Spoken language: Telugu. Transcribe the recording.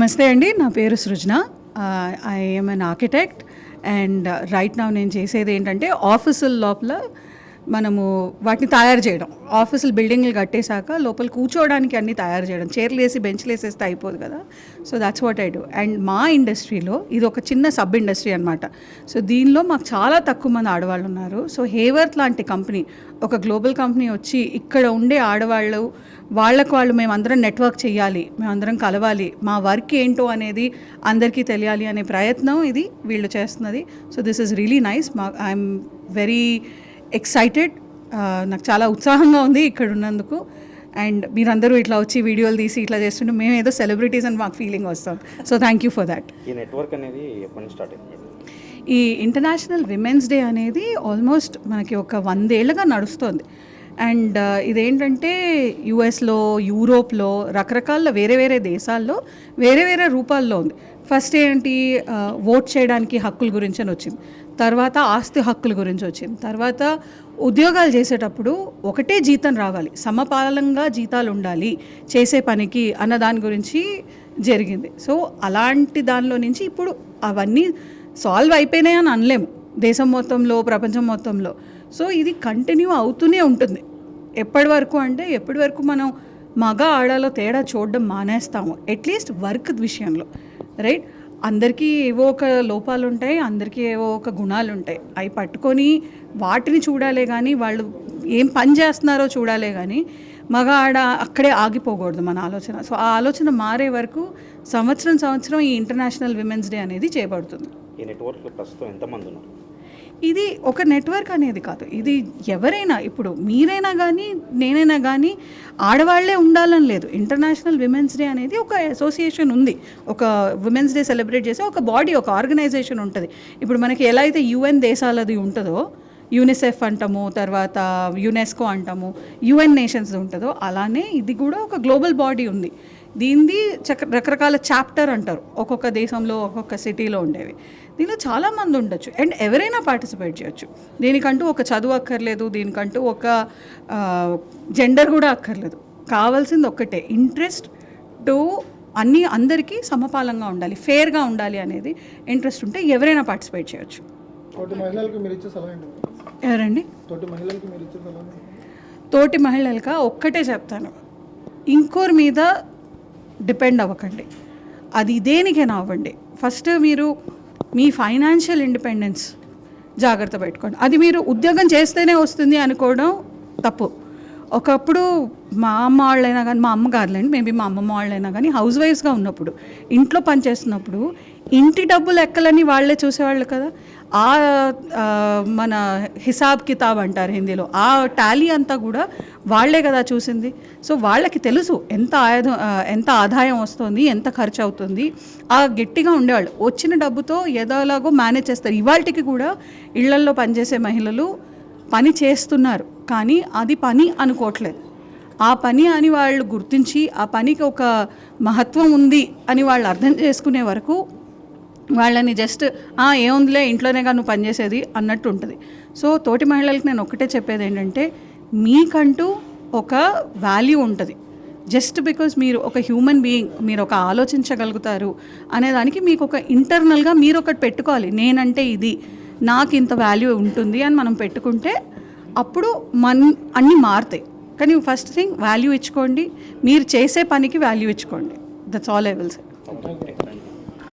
నమస్తే అండి, నా పేరు Srujana. I am an architect and right now నేను చేసేది ఏంటంటే ఆఫీసుల లోపల మనము వాటిని తయారు చేయడం. ఆఫీసులు బిల్డింగ్లు కట్టేశాక లోపల కూర్చోవడానికి అన్నీ తయారు చేయడం. చైర్లు వేసి బెంచ్లు వేసేస్తే అయిపోదు కదా. So that's what I do. And మా ఇండస్ట్రీలో ఇది ఒక చిన్న సబ్ ఇండస్ట్రీ అనమాట. సో దీనిలో మాకు చాలా తక్కువ మంది ఆడవాళ్ళు ఉన్నారు. సో హేవర్త్ లాంటి కంపెనీ, ఒక గ్లోబల్ కంపెనీ వచ్చి ఇక్కడ ఉండే ఆడవాళ్ళు వాళ్ళు మేమందరం నెట్వర్క్ చేయాలి, మేమందరం కలవాలి, మా వర్క్ ఏంటో అనేది అందరికీ తెలియాలి అనే ప్రయత్నం ఇది వీళ్ళు చేస్తున్నది. So this is really nice. I'm very excited. నాకు చాలా ఉత్సాహంగా ఉంది ఇక్కడ ఉన్నందుకు. అండ్ మీరందరూ ఇట్లా వచ్చి వీడియోలు తీసి ఇట్లా చేస్తుంటే మేము ఏదో సెలబ్రిటీస్ అని మాకు ఫీలింగ్ వస్తాం. So thank you for that. ఈ నెట్వర్క్ అనేది ఎప్పటి నుంచి స్టార్ట్ అయింది? ఈ ఇంటర్నేషనల్ విమెన్స్ డే అనేది ఆల్మోస్ట్ మనకి ఒక 100 ఏళ్ళుగా నడుస్తుంది. అండ్ ఇదేంటంటే యుఎస్లో, యూరోప్లో, రకరకాల వేరే వేరే దేశాల్లో వేరే వేరే రూపాల్లో ఉంది. ఫస్ట్ ఏంటి, ఓట్ చేయడానికి హక్కుల గురించి అని వచ్చింది. తర్వాత ఆస్తి హక్కుల గురించి వచ్చింది. తర్వాత ఉద్యోగాలు చేసేటప్పుడు ఒకటే జీతం రావాలి, సమపాలంగా జీతాలు ఉండాలి చేసే పనికి అన్న దాని గురించి జరిగింది. సో అలాంటి దానిలో నుంచి ఇప్పుడు అవన్నీ సాల్వ్ అయిపోయినాయి అని అనలేము దేశం మొత్తంలో, ప్రపంచం మొత్తంలో. సో ఇది కంటిన్యూ అవుతూనే ఉంటుంది. ఎప్పటి వరకు మనం మగ ఆడలో తేడా చూడడం మానేస్తాము, అట్లీస్ట్ వర్క్ విషయంలో, రైట్? అందరికీ ఏవో ఒక లోపాలు ఉంటాయి, అందరికీ ఏవో ఒక గుణాలు ఉంటాయి. అవి పట్టుకొని వాటిని చూడాలే కానీ, వాళ్ళు ఏం పని చేస్తున్నారో చూడాలే కానీ మగ ఆడ అక్కడే ఆగిపోకూడదు మన ఆలోచన. సో ఆ ఆలోచన మారే వరకు సంవత్సరం ఈ ఇంటర్నేషనల్ విమెన్స్ డే అనేది చేయబడుతుంది. ఈ నెట్వర్క్లో ప్రస్తుతం ఎంతమంది ఉన్నారు? ఇది ఒక నెట్వర్క్ అనేది కాదు, ఇది ఎవరైనా, ఇప్పుడు మీరైనా కానీ నేనైనా కానీ ఆడవాళ్లే ఉండాలని లేదు. ఇంటర్నేషనల్ విమెన్స్ డే అనేది ఒక అసోసియేషన్ ఉంది, ఒక విమెన్స్ డే సెలబ్రేట్ చేసే ఒక బాడీ, ఒక ఆర్గనైజేషన్ ఉంటుంది. ఇప్పుడు మనకి ఎలా అయితే యుఎన్ దేశాలది ఉంటుందో, యూనిసెఫ్ అంటాము, తర్వాత యునెస్కో అంటాము, యుఎన్ నేషన్స్ ఉంటుందో, అలానే ఇది కూడా ఒక గ్లోబల్ బాడీ ఉంది. దీనిది రకరకాల చాప్టర్ అంటారు, ఒక్కొక్క దేశంలో ఒక్కొక్క సిటీలో ఉండేవి. దీనిలో చాలామంది ఉండొచ్చు అండ్ ఎవరైనా పార్టిసిపేట్ చేయొచ్చు. దీనికంటూ ఒక చదువు అక్కర్లేదు, దీనికంటూ ఒక జెండర్ కూడా అక్కర్లేదు. కావాల్సింది ఒక్కటే, ఇంట్రెస్ట్ టు అందరికీ సమపాలంగా ఉండాలి, ఫేర్గా ఉండాలి అనేది ఇంట్రెస్ట్ ఉంటే ఎవరైనా పార్టిసిపేట్ చేయొచ్చు. ఎవరండి తోటి మహిళలకా? ఒక్కటే చెప్తాను, ఇంకోరి మీద డిపెండ్ అవ్వకండి. అది దేనికైనా అవ్వండి. ఫస్ట్ మీరు మీ ఫైనాన్షియల్ ఇండిపెండెన్స్ జాగ్రత్త పెట్టుకోండి. అది మీరు ఉద్యోగం చేస్తేనే వస్తుంది అనుకోవడం తప్పు. ఒకప్పుడు మా అమ్మ వాళ్ళైనా కానీ, మా అమ్మగారులేండి, మేబీ మా అమ్మమ్మ వాళ్ళైనా కానీ హౌస్ వైఫ్స్గా ఉన్నప్పుడు, ఇంట్లో పనిచేస్తున్నప్పుడు ఇంటి డబ్బులు ఎక్కలని వాళ్ళే చూసేవాళ్ళు కదా. మన హిసాబ్ కితాబ్ అంటారు హిందీలో, ఆ టాలీ అంతా కూడా వాళ్లే కదా చూసింది. సో వాళ్ళకి తెలుసు ఎంత ఆదాయం వస్తుంది, ఎంత ఖర్చు అవుతుంది. గట్టిగా ఉండేవాళ్ళు, వచ్చిన డబ్బుతో ఏదోలాగో మేనేజ్ చేస్తారు. ఇవాళకి కూడా ఇళ్లల్లో పనిచేసే మహిళలు పని చేస్తున్నారు, కానీ అది పని అనుకోవట్లేదు. ఆ పని అని వాళ్ళు గుర్తించి, ఆ పనికి ఒక మహత్వం ఉంది అని వాళ్ళు అర్థం చేసుకునే వరకు వాళ్ళని జస్ట్ ఏముందిలే ఇంట్లోనేగా నువ్వు పనిచేసేది అన్నట్టు ఉంటుంది. సో తోటి మహిళలకు నేను ఒకటే చెప్పేది ఏంటంటే, మీకంటూ ఒక వాల్యూ ఉంటుంది. జస్ట్ బికాజ్ మీరు ఒక హ్యూమన్ బీయింగ్, మీరు ఒక ఆలోచించగలుగుతారు అనేదానికి మీకు ఒక ఇంటర్నల్గా మీరు ఒకటి పెట్టుకోవాలి. నేనంటే ఇది, నాకు ఇంత వాల్యూ ఉంటుంది అని మనం పెట్టుకుంటే అప్పుడు అన్నీ మారుతాయి. కానీ ఫస్ట్ థింగ్ వాల్యూ ఇచ్చుకోండి, మీరు చేసే పనికి వాల్యూ ఇచ్చుకోండి. That's all I will say.